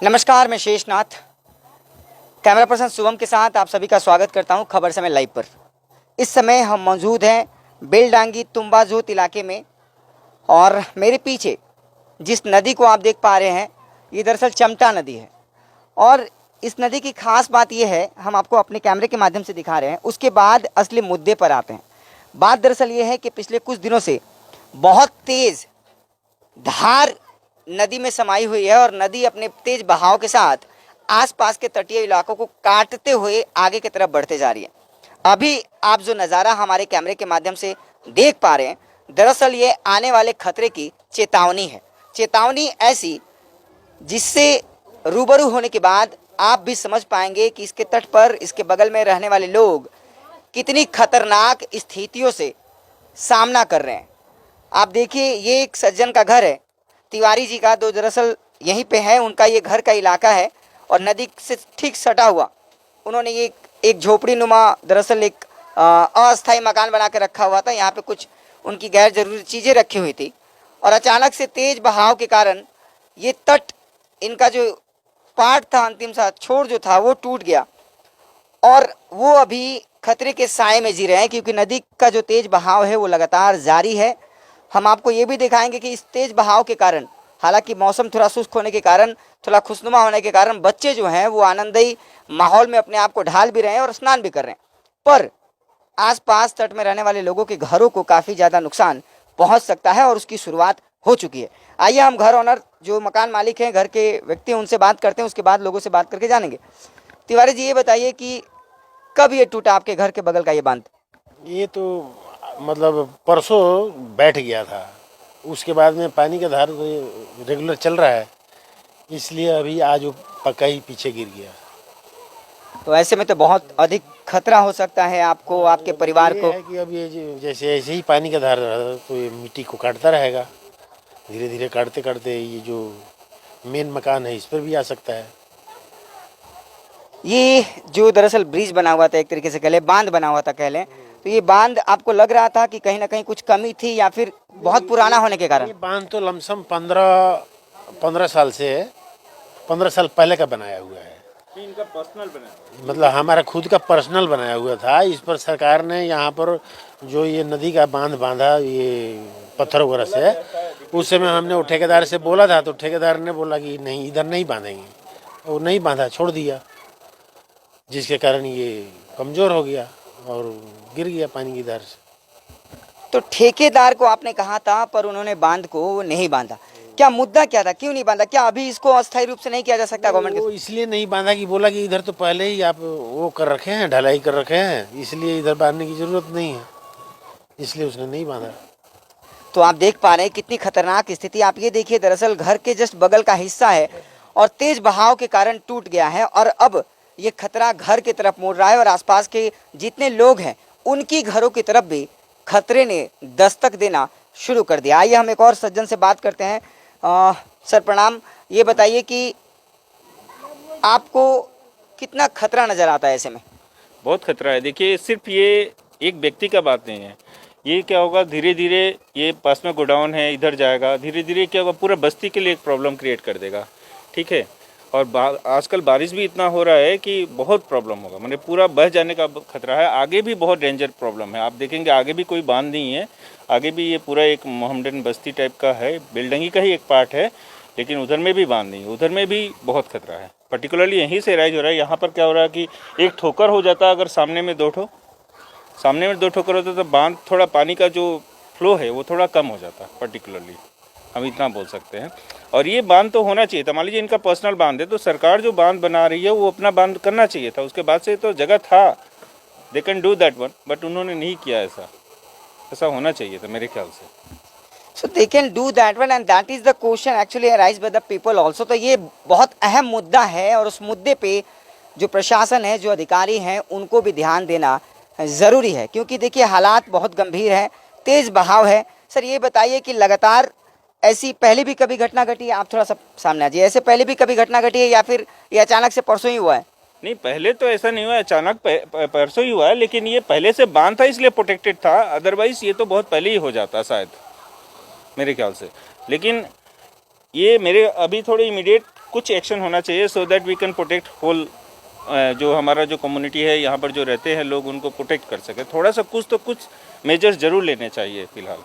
नमस्कार, मैं Sheshnath, camera person Shubham के साथ आप सभी का स्वागत करता हूं खबर समय लाइव पर। इस समय हम मौजूद हैं बेलडांगी तुम्बाजोत इलाके में और मेरे पीछे जिस नदी को आप देख पा रहे हैं ये दरअसल चमटा नदी है। और इस नदी की खास बात यह है, हम आपको अपने कैमरे के माध्यम से दिखा रहे हैं। उसके बाद असली मुद्दे पर आते हैं। बात दरअसल ये है कि पिछले कुछ दिनों से बहुत तेज़ धार नदी में समाई हुई है और नदी अपने तेज बहाव के साथ आसपास के तटीय इलाकों को काटते हुए आगे की तरफ बढ़ते जा रही है। अभी आप जो नज़ारा हमारे कैमरे के माध्यम से देख पा रहे हैं, दरअसल ये आने वाले खतरे की चेतावनी है। चेतावनी ऐसी जिससे रूबरू होने के बाद आप भी समझ पाएंगे कि इसके तट पर, इसके बगल में रहने वाले लोग कितनी खतरनाक स्थितियों से सामना कर रहे हैं। आप देखिए, ये एक सज्जन का घर है, तिवारी जी का, जो दरअसल यहीं पे है। उनका ये घर का इलाका है और नदी से ठीक सटा हुआ उन्होंने ये एक झोपड़ी नुमा, दरअसल एक अस्थायी मकान बना के रखा हुआ था। यहाँ पे कुछ उनकी गैर जरूरी चीज़ें रखी हुई थी और अचानक से तेज बहाव के कारण ये तट, इनका जो पार्ट था, अंतिम सा छोर जो था वो टूट गया और वो अभी खतरे के साए में जी रहे हैं, क्योंकि नदी का जो तेज बहाव है वो लगातार जारी है। हम आपको ये भी दिखाएंगे कि इस तेज बहाव के कारण, हालांकि मौसम थोड़ा शुष्क होने के कारण, थोड़ा खुशनुमा होने के कारण बच्चे जो हैं वो आनंददायी माहौल में अपने आप को ढाल भी रहे हैं और स्नान भी कर रहे हैं, पर आसपास तट में रहने वाले लोगों के घरों को काफ़ी ज़्यादा नुकसान पहुंच सकता है और उसकी शुरुआत हो चुकी है। आइए हम घर ओनर, जो मकान मालिक हैं, घर के व्यक्ति हैं, उनसे बात करते हैं, उसके बाद लोगों से बात करके जानेंगे। तिवारी जी, ये बताइए कि कब ये टूटा आपके घर के बगल का ये बांध? ये तो मतलब परसों बैठ गया था, उसके बाद में पानी का धार रेगुलर चल रहा है, इसलिए अभी आज वो पक्का ही पीछे गिर गया। तो ऐसे में तो बहुत अधिक खतरा हो सकता है आपको, आपके परिवार को। है कि अब ये जैसे ऐसे ही पानी का धार रहा तो ये मिट्टी को काटता रहेगा, धीरे धीरे काटते काटते ये जो मेन मकान है इस पर भी आ सकता है। ये जो दरअसल ब्रिज बना हुआ था, एक तरीके से कह लें बांध बना हुआ था कह लें, तो ये बांध आपको लग रहा था कि कहीं ना कहीं कुछ कमी थी या फिर बहुत पुराना होने के कारण? ये बांध तो लमसम 15 साल से, 15 साल पहले का बनाया हुआ है। इनका पर्सनल बना, मतलब हमारा खुद का पर्सनल बनाया हुआ था। इस पर सरकार ने यहाँ पर जो ये नदी का बांध बांधा ये पत्थर वगैरह से, उस समय हमने वो ठेकेदार से बोला था, तो ठेकेदार ने बोला कि नहीं, इधर नहीं बांधेंगे। वो नहीं बांधा, छोड़ दिया, जिसके कारण ये कमज़ोर हो गया और गिर गया पानी की धार से। तो ठेकेदार को आपने कहा था पर उन्होंने बांध को नहीं बांधा, क्या मुद्दा क्या था, क्यों नहीं बांधा? क्या अभी इसको अस्थायी रूप से नहीं किया जा सकता गवर्नमेंट वो इसलिए नहीं बांधा कि बोला कि इधर तो पहले ही आप वो कर रखे हैं, ढलाई कर रखे हैं, इसलिए इधर बांधने की ज़रूरत नहीं है, इसलिए उसने नहीं बांधा। तो आप देख पा रहे हैं कितनी खतरनाक स्थिति। आप ये देखिए, दरअसल घर के जस्ट बगल का हिस्सा है और तेज बहाव के कारण टूट गया है और अब ये खतरा घर की तरफ मुड़ रहा है और आसपास के जितने लोग हैं उनकी घरों की तरफ भी खतरे ने दस्तक देना शुरू कर दिया। आइए हम एक और सज्जन से बात करते हैं। सर प्रणाम, ये बताइए कि आपको कितना खतरा नज़र आता है ऐसे में? बहुत खतरा है। देखिए, सिर्फ ये एक व्यक्ति का बात नहीं है, ये क्या होगा, धीरे धीरे ये पास में गोडाउन है, इधर जाएगा, धीरे धीरे क्या होगा, पूरा बस्ती के लिए एक प्रॉब्लम क्रिएट कर देगा। ठीक है, और आजकल बारिश भी इतना हो रहा है कि बहुत प्रॉब्लम होगा, मतलब पूरा बह जाने का खतरा है। आगे भी बहुत डेंजर प्रॉब्लम है, आप देखेंगे आगे भी कोई बांध नहीं है, आगे भी ये पूरा एक मोहम्मडन बस्ती टाइप का है, बेलडंगी का ही एक पार्ट है, लेकिन उधर में भी बांध नहीं है, उधर में भी बहुत खतरा है। पर्टिकुलरली यहीं से राइज हो रहा है। यहाँ पर क्या हो रहा है कि एक ठोकर हो जाता है, अगर सामने में दो ठोकर होता है तो बांध, थोड़ा पानी का जो फ्लो है वो थोड़ा कम हो जाता है। पर्टिकुलरली हम इतना बोल सकते हैं। और ये बांध तो होना चाहिए था, मान लीजिए इनका पर्सनल बांध है तो सरकार जो बांध बना रही है वो अपना बांध करना चाहिए था, उसके बाद से तो जगह था, they can do that one, but उन्होंने नहीं किया। ऐसा होना चाहिए था मेरे ख्याल से। So they can do that one and that is the question actually arise by the people also। तो ये बहुत अहम मुद्दा है और उस मुद्दे पे जो प्रशासन है, जो अधिकारी हैं, उनको भी ध्यान देना ज़रूरी है, क्योंकि देखिए हालात बहुत गंभीर है, तेज़ बहाव है। सर ये बताइए कि लगातार ऐसी पहले भी कभी घटना घटी है? आप थोड़ा सा सामने आ जाइए। ऐसे पहले भी कभी घटना घटी है या फिर ये अचानक से परसों ही हुआ है? नहीं, पहले तो ऐसा नहीं हुआ, अचानक परसों ही हुआ है, लेकिन ये पहले से बांध था इसलिए प्रोटेक्टेड था, अदरवाइज ये तो बहुत पहले ही हो जाता शायद मेरे ख्याल से। लेकिन ये मेरे अभी थोड़े इमीडिएट कुछ एक्शन होना चाहिए so that we can protect whole जो हमारा जो कम्युनिटी है यहाँ पर जो रहते हैं लोग उनको प्रोटेक्ट कर सके। थोड़ा सा कुछ मेजर्स जरूर लेने चाहिए फिलहाल।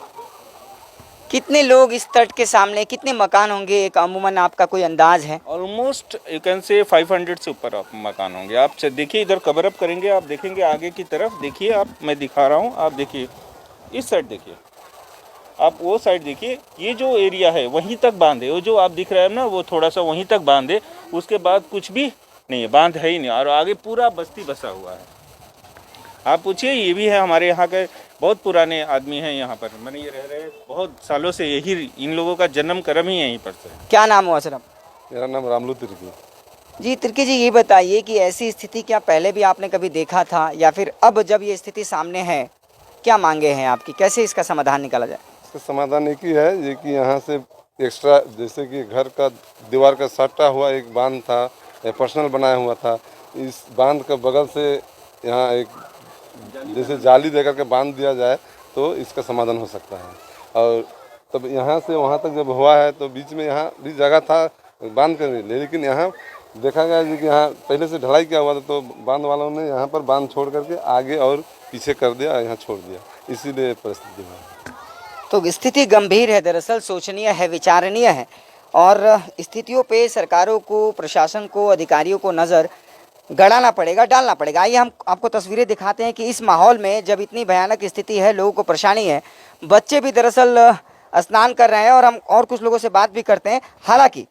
कितने लोग इस तट के सामने, कितने मकान होंगे एक अमूमन आपका कोई अंदाज है? ऑलमोस्ट यू कैन से 500 से ऊपर आप मकान होंगे। आप देखिए इधर कवर अप करेंगे, आप देखेंगे आगे की तरफ देखिए, आप मैं दिखा रहा हूँ, आप देखिए इस साइड देखिए, आप वो साइड देखिए, ये जो एरिया है वहीं तक बांध है, वो जो आप दिख रहा है ना वो थोड़ा सा वहीं तक बांध है, उसके बाद कुछ भी नहीं है, बांध है ही नहीं, और आगे पूरा बस्ती बसा हुआ है। आप पूछिए, ये भी है हमारे यहाँ के बहुत पुराने आदमी हैं यहाँ पर, मैंने ये रह रहे बहुत सालों से, यही इन लोगों का जन्म कर्म ही यहीं पर से। क्या नाम हुआ सर? मेरा नाम रामलू तिर्की। जी तिर्की जी, ये बताइए कि ऐसी स्थिति क्या पहले भी आपने कभी देखा था या फिर अब जब ये स्थिति सामने है, क्या मांगे हैं आपकी, कैसे इसका समाधान निकाला जाए? इसका समाधान एक ही है, ये कि यहाँ से एक्स्ट्रा, जैसे कि घर का दीवार का सटा हुआ एक बांध था, पर्सनल बनाया हुआ था, इस बांध के बगल से यहाँ एक जैसे जाली देकर के बांध दिया जाए तो इसका समाधान हो सकता है। और तब यहाँ से वहाँ तक जब हुआ है तो बीच में यहाँ भी जगह था बांध करने के लिए, लेकिन यहाँ देखा गया कि यहाँ पहले से ढलाई किया हुआ था, तो बांध वालों ने यहाँ पर बांध छोड़ करके आगे और पीछे कर दिया, यहाँ छोड़ दिया, इसीलिए परिस्थिति हुई। तो स्थिति गंभीर है, दरअसल सोचनीय है, विचारणीय है, और स्थितियों पे सरकारों को, प्रशासन को, अधिकारियों को नज़र गड़ाना पड़ेगा, डालना पड़ेगा। आइए हम आपको तस्वीरें दिखाते हैं कि इस माहौल में जब इतनी भयानक स्थिति है, लोगों को परेशानी है, बच्चे भी दरअसल स्नान कर रहे हैं, और हम और कुछ लोगों से बात भी करते हैं। हालांकि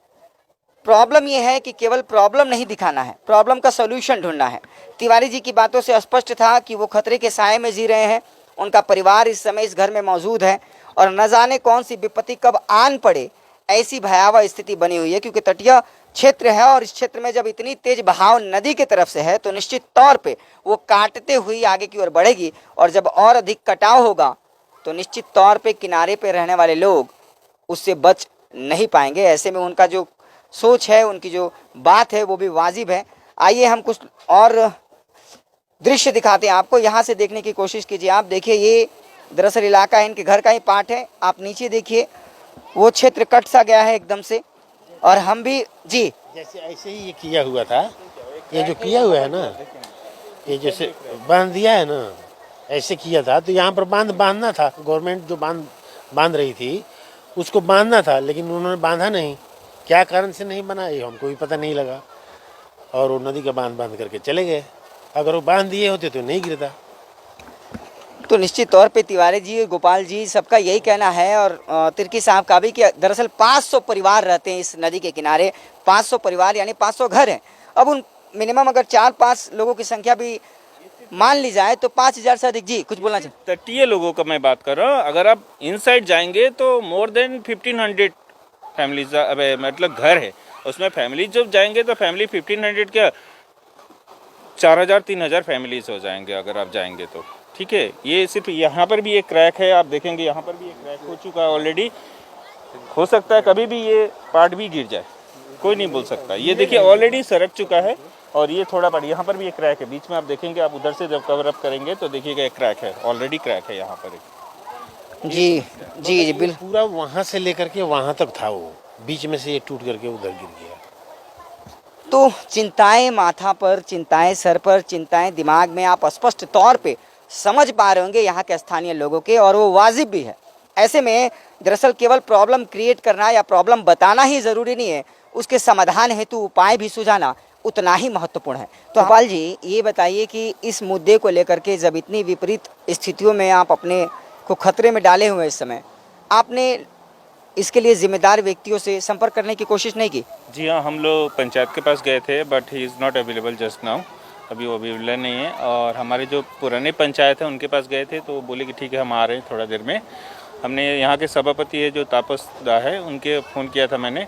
प्रॉब्लम ये है कि केवल प्रॉब्लम नहीं दिखाना है, प्रॉब्लम का सॉल्यूशन ढूंढना है। तिवारी जी की बातों से स्पष्ट था कि वो खतरे के साए में जी रहे हैं, उनका परिवार इस समय इस घर में मौजूद है, और न जाने कौन सी विपत्ति कब आन पड़े, ऐसी भयावह स्थिति बनी हुई है। क्योंकि तटीय क्षेत्र है, और इस क्षेत्र में जब इतनी तेज बहाव नदी की तरफ से है तो निश्चित तौर पे वो काटते हुई आगे की ओर बढ़ेगी, और जब और अधिक कटाव होगा तो निश्चित तौर पे किनारे पे रहने वाले लोग उससे बच नहीं पाएंगे। ऐसे में उनका जो सोच है, उनकी जो बात है, वो भी वाजिब है। आइए हम कुछ और दृश्य दिखाते हैं आपको, यहाँ से देखने की कोशिश कीजिए। आप देखिए, ये दरअसल इलाका है, इनके घर का ही पार्ट है। आप नीचे देखिए, वो क्षेत्र कट सा गया है एकदम से, और हम भी जी जैसे ऐसे ही ये किया हुआ था, ये जो किया हुआ है ना, ये जैसे बांध दिया है ना, ऐसे किया था, तो यहाँ पर बांधना था, गवर्नमेंट जो बांध रही थी उसको बांधना था, लेकिन उन्होंने बांधा नहीं। क्या कारण से नहीं बना ये हमको भी पता नहीं लगा, और वो नदी का बांध करके चले गए। अगर वो बांध दिए होते तो नहीं गिरता। तो निश्चित तौर पे तिवारी जी, गोपाल जी, सबका यही कहना है, और तिर्की साहब का भी, कि दरअसल 500 परिवार रहते हैं इस नदी के किनारे। 500 परिवार यानी 500 घर हैं। अब उन मिनिमम अगर 4-5 लोगों की संख्या भी मान ली जाए तो 5000 से अधिक। जी कुछ बोलना चाहिए? तटीय लोगों का मैं बात कर रहा हूँ, अगर आप इनसाइड जाएंगे तो मोर देन 1500 फैमिलीज, मतलब घर है, उसमें फैमिली जब जाएंगे तो फैमिली 1500 क्या 4000-3000 फैमिलीज हो जाएंगे अगर आप जाएंगे तो। ठीक है, ये सिर्फ यहाँ पर भी एक क्रैक है, आप देखेंगे यहाँ पर भी एक क्रैक हो चुका है ऑलरेडी। हो सकता है कभी भी ये पार्ट भी गिर जाए, कोई नहीं बोल सकता। ये देखिए ऑलरेडी सरक चुका है, और ये थोड़ा बड़ा यहाँ पर भी एक क्रैक है बीच में, आप देखेंगे, आप उधर से जब कवर अप करेंगे तो देखिएगा एक क्रैक है, ऑलरेडी क्रैक है यहाँ पर। जी जी जी बिल्कुल। पूरा वहाँ से लेकर के वहाँ तक था, वो बीच में से ये टूट करके उधर गिर गया। तो चिंताएं माथा पर, चिंताएं सर पर, चिंताएं दिमाग में, आप स्पष्ट तौर पे समझ पा रहे होंगे यहाँ के स्थानीय लोगों के, और वो वाजिब भी है। ऐसे में दरअसल केवल प्रॉब्लम क्रिएट करना या प्रॉब्लम बताना ही ज़रूरी नहीं है, उसके समाधान हेतु उपाय भी सुझाना उतना ही महत्वपूर्ण है। तो गोपाल जी, ये बताइए कि इस मुद्दे को लेकर के जब इतनी विपरीत स्थितियों में आप अपने को खतरे में डाले हुए इस समय, आपने इसके लिए जिम्मेदार व्यक्तियों से संपर्क करने की कोशिश नहीं की? जी हाँ, हम लोग पंचायत के पास गए थे, but he is not available just now, अभी वो अवेलेबल नहीं है। और हमारे जो पुराने पंचायत हैं उनके पास गए थे, तो वो बोले कि ठीक है हम आ रहे हैं थोड़ा देर में। हमने यहाँ के सभापति है जो तापस दा है, उनके फ़ोन किया था मैंने,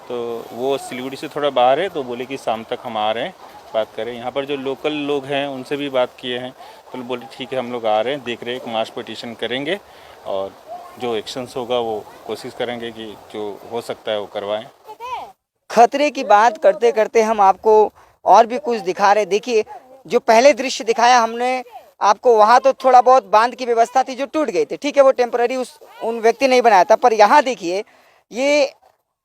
तो वो सिलीगुड़ी से थोड़ा बाहर है, तो बोले कि शाम तक हम आ रहे हैं, बात करें। यहाँ पर जो लोकल लोग हैं उनसे भी बात किए हैं, तो बोले ठीक है हम लोग आ रहे हैं, देख रहे हैं, एक मास पिटीशन करेंगे, और जो एक्शंस होगा वो कोशिश करेंगे कि जो हो सकता है वो करवाएं। खतरे की बात करते करते हम आपको और भी कुछ दिखा रहे। देखिए, जो पहले दृश्य दिखाया हमने आपको, वहाँ तो थोड़ा बहुत बांध की व्यवस्था थी जो टूट गई थी, ठीक है, वो टेम्पररी उन व्यक्ति नहीं बनाया था। पर यहाँ देखिए, ये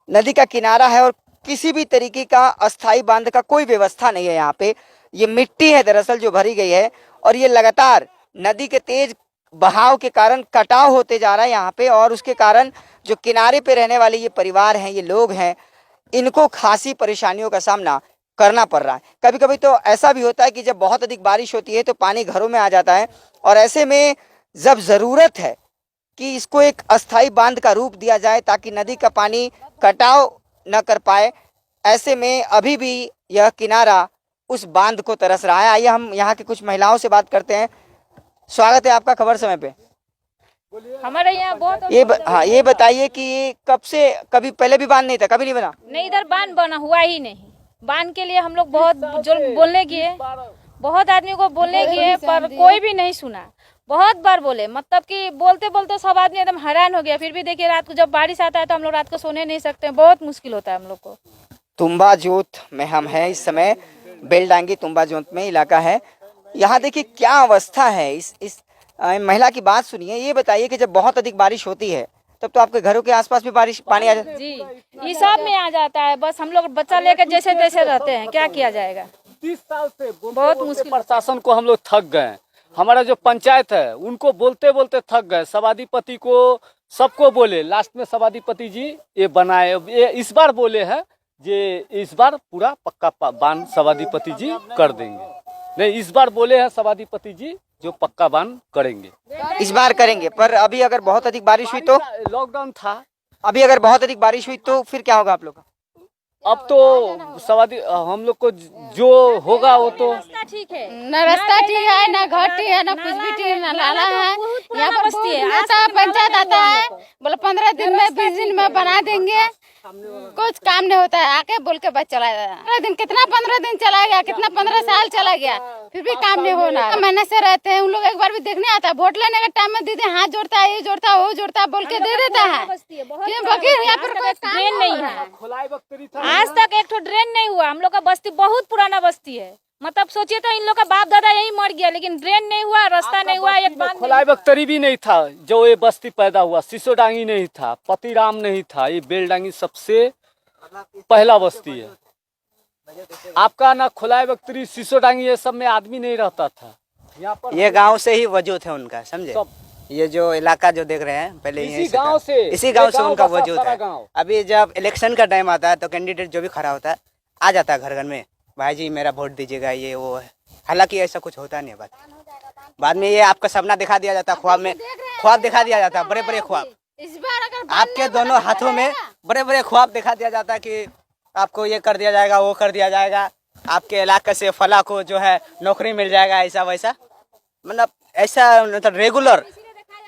नदी का किनारा है, और किसी भी तरीके का अस्थाई बांध का कोई व्यवस्था नहीं है यहाँ पे। ये मिट्टी है दरअसल जो भरी गई है, और ये लगातार नदी के तेज बहाव के कारण कटाव होते जा रहा है यहाँ पे, और उसके कारण जो किनारे पे रहने वाले ये परिवार हैं, ये लोग हैं, इनको खासी परेशानियों का सामना करना पड़ रहा है। कभी कभी तो ऐसा भी होता है कि जब बहुत अधिक बारिश होती है तो पानी घरों में आ जाता है, और ऐसे में जब ज़रूरत है कि इसको एक अस्थाई बांध का रूप दिया जाए ताकि नदी का पानी कटाव न कर पाए, ऐसे में अभी भी यह किनारा उस बांध को तरस रहा है। आइए हम यहाँ की कुछ महिलाओं से बात करते हैं। स्वागत है आपका खबर समय पे। हमारे यहाँ बहुत हाँ, ये बताइए कि ये कब से, कभी पहले भी बांध नहीं था, कभी नहीं बना? नहीं, इधर बांध बना हुआ ही नहीं। बांध के लिए हम लोग बहुत जो बोलने किए, बहुत आदमी को बोलने किए, पर कोई भी नहीं सुना। बहुत बार बोले, मतलब कि बोलते बोलते सब आदमी एकदम हैरान हो गया। फिर भी देखिए रात को जब बारिश आता है तो हम लोग रात को सोने नहीं सकते, बहुत मुश्किल होता है हम लोग को। तुम्बा जोत में हम हैं इस समय, बेलडांगी तुम्बा जोत में इलाका है। यहाँ देखिए क्या अवस्था है। इस महिला की बात सुनिए। ये बताइए कि जब बहुत अधिक बारिश होती है तब तो आपके घरों के आसपास भी बारिश पानी आ जाता है? जी, ये सब में आ जाता है। बस हम लोग बच्चा लेकर जैसे तैसे रहते हैं, क्या किया जाएगा। 30 साल से बहुत मुश्किल। प्रशासन को हम लोग थक गए। हमारा जो पंचायत है उनको बोलते बोलते थक गए। सभाधिपति को सबको बोले, लास्ट में सभाधिपति जी ये बनाए, ये इस बार बोले हैं जे इस बार पूरा पक्का बांध सभाधिपति जी कर देंगे। नहीं, इस बार बोले हैं सभाधिपति जी जो पक्का बांध करेंगे, इस बार करेंगे। पर अभी अगर बहुत अधिक बारिश हुई तो? लॉकडाउन था। अभी अगर बहुत अधिक बारिश हुई तो फिर क्या होगा आप लोग का? अब तो सवादी हम लोग को जो होगा वो तो ठीक है, न रास्ता ठीक है, न घर ठीक है, न कुछ भी ठीक है, न नाला है। यहाँ पर बस्ती है। आता है, पंचायत आता है, बोले 15 दिन में 20 दिन में बना देंगे। कुछ काम नहीं होता है, आके बोल के बस चला जाता है। 15 दिन चला गया, कितना 15 साल चला गया, फिर भी काम नहीं होना। मेहनत से रहते हैं उन लोग, एक बार भी देखने आता है। वोट लेने के टाइम में दीदी हाथ जोड़ता है, ये जोड़ता है, वो जोड़ता है, बोल के दे देता है। यहाँ पर कोई काम ड्रेन नहीं है। आज तक एक तो ड्रेन नहीं हुआ। हम लोग का बस्ती बहुत पुराना बस्ती है, मतलब सोचिए तो इन लोग का बाप दादा यही मर गया, लेकिन ड्रेन नहीं हुआ, रास्ता नहीं हुआ, एक बांध खोलाई बख्तरी भी नहीं था जो ये बस्ती पैदा हुआ। सिसोडांगी नहीं था, पतिराम नहीं था, ये बेलडांगी सबसे पहला बस्ती है आपका। ना खोलाई बख्तरी, सिसोडांगी, ये सब में आदमी नहीं रहता था। यहाँ पर ये गांव से ही वजूद है उनका, समझे? सब ये जो इलाका जो देख रहे हैं पहले इसी गांव से, इसी गांव से उनका का वजूद सारा है। गांव। अभी जब इलेक्शन का टाइम आता है तो कैंडिडेट जो भी खड़ा होता है आ जाता है घर घर में, भाई जी मेरा वोट दीजिएगा, ये वो है। हालांकि ऐसा कुछ होता नहीं है। बाद में ये आपका सपना दिखा दिया जाता है, ख्वाब दिखा दिया जाता है, बड़े बड़े ख्वाब। इस बार अगर आपके दोनों हाथों में बड़े बड़े ख्वाब दिखा दिया जाता है कि आपको ये कर दिया जाएगा, वो कर दिया जाएगा, आपके इलाके से फला को जो है नौकरी मिल जाएगा, ऐसा वैसा। मतलब ऐसा मतलब रेगुलर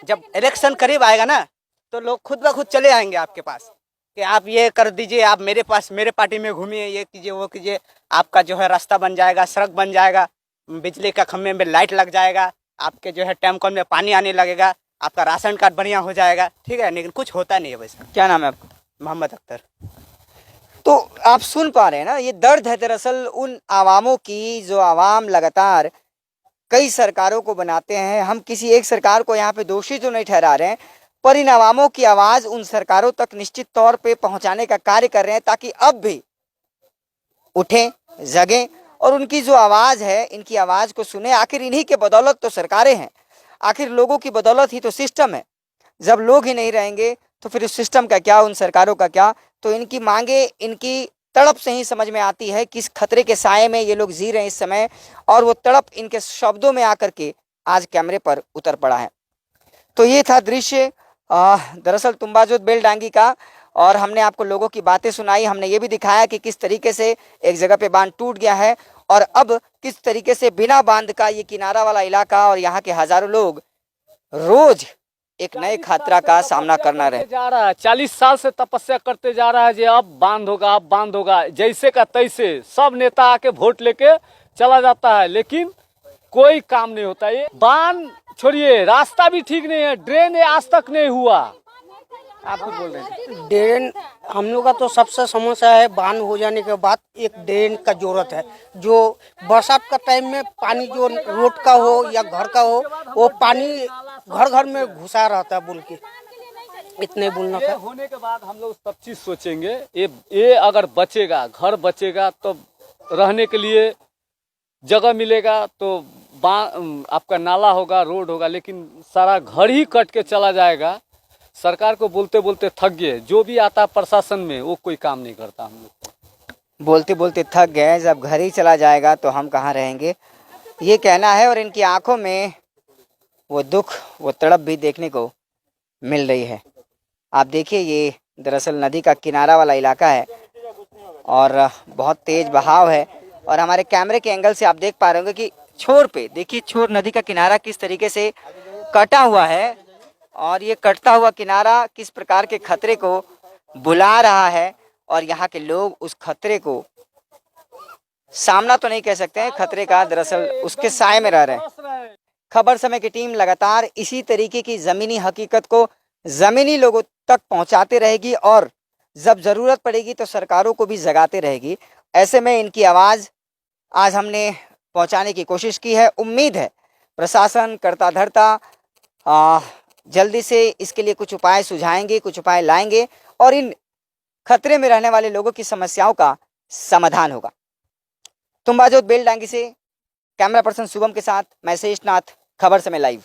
जब इलेक्शन करीब आएगा ना तो लोग खुद ब खुद चले आएंगे आपके पास कि आप ये कर दीजिए, आप मेरे पास मेरे पार्टी में घूमिए, ये कीजिए, वो कीजिए, आपका जो है रास्ता बन जाएगा, सड़क बन जाएगा, बिजली का खम्भे में लाइट लग जाएगा, आपके जो है टैंक कॉल में पानी आने लगेगा, आपका राशन कार्ड बढ़िया हो जाएगा। ठीक है, लेकिन कुछ होता नहीं है वैसा। क्या नाम है आपका? मोहम्मद अख्तर। तो आप सुन पा रहे हैं ना, ये दर्द है दरअसल उन आवामों की जो आवाम लगातार कई सरकारों को बनाते हैं। हम किसी एक सरकार को यहाँ पे दोषी तो नहीं ठहरा रहे हैं, पर इन आवामों की आवाज़ उन सरकारों तक निश्चित तौर पे पहुँचाने का कार्य कर रहे हैं ताकि अब भी उठें, जगें और उनकी जो आवाज़ है, इनकी आवाज़ को सुने। आखिर इन्हीं के बदौलत तो सरकारें हैं, आखिर लोगों की बदौलत ही तो सिस्टम है। जब लोग ही नहीं रहेंगे तो फिर उस सिस्टम का क्या, उन सरकारों का क्या? तो इनकी मांगे, इनकी तड़प से ही समझ में आती है किस खतरे के साए में ये लोग जी रहे हैं इस समय, और वो तड़प इनके शब्दों में आकर के आज कैमरे पर उतर पड़ा है। तो ये था दृश्य दरअसल तुम्बाजोत बेलडांगी का, और हमने आपको लोगों की बातें सुनाई। हमने ये भी दिखाया कि किस तरीके से एक जगह पे बांध टूट गया है और अब किस तरीके से बिना बांध का ये किनारा वाला इलाका और यहाँ के हजारों लोग रोज एक नए खतरा का सामना करना रहे जा रहा है। 40 साल से तपस्या करते जा रहा है कि अब बांध होगा, अब बांध होगा, जैसे का तैसे सब नेता आके वोट लेके चला जाता है, लेकिन कोई काम नहीं होता। ये बांध छोड़िए, रास्ता भी ठीक नहीं है, ड्रेन आज तक नहीं हुआ। आप कुछ बोल रहे हैं? ड्रेन हम लोग का तो सबसे समस्या है। बांध हो जाने के बाद एक ड्रेन का जरूरत है, जो बरसात का टाइम में पानी जो रोड का हो या घर का हो, वो पानी घर घर में घुसा रहता है बोल के। इतने बोलना ये था। होने के बाद हम लोग सब चीज सोचेंगे। ये अगर बचेगा, घर बचेगा तो रहने के लिए जगह मिलेगा, तो आपका नाला होगा, रोड होगा, लेकिन सारा घर ही कट के चला जाएगा। सरकार को बोलते बोलते थक गए, जो भी आता प्रशासन में वो कोई काम नहीं करता। हम लोग बोलते बोलते थक गए, जब घर ही चला जाएगा तो हम कहाँ रहेंगे, ये कहना है। और इनकी आंखों में वो दुख, वो तड़प भी देखने को मिल रही है। आप देखिए, ये दरअसल नदी का किनारा वाला इलाका है और बहुत तेज बहाव है। और हमारे कैमरे के एंगल से आप देख पा रहे होंगे कि छोर पे देखिए, छोर नदी का किनारा किस तरीके से कटा हुआ है और ये कटता हुआ किनारा किस प्रकार के खतरे को बुला रहा है। और यहाँ के लोग उस खतरे को सामना तो नहीं कह सकते हैं, खतरे का दरअसल उसके साए में रह रहे हैं। खबर समय की टीम लगातार इसी तरीके की ज़मीनी हकीकत को ज़मीनी लोगों तक पहुंचाते रहेगी और जब ज़रूरत पड़ेगी तो सरकारों को भी जगाते रहेगी। ऐसे में इनकी आवाज़ आज हमने पहुंचाने की कोशिश की है। उम्मीद है प्रशासन करता धरता जल्दी से इसके लिए कुछ उपाय सुझाएंगे, कुछ उपाय लाएंगे और इन खतरे में रहने वाले लोगों की समस्याओं का समाधान होगा। तुम्बाजोत बेलडांगी से कैमरा पर्सन शुभम के साथ मैं शेषनाथ, खबर समय लाइव।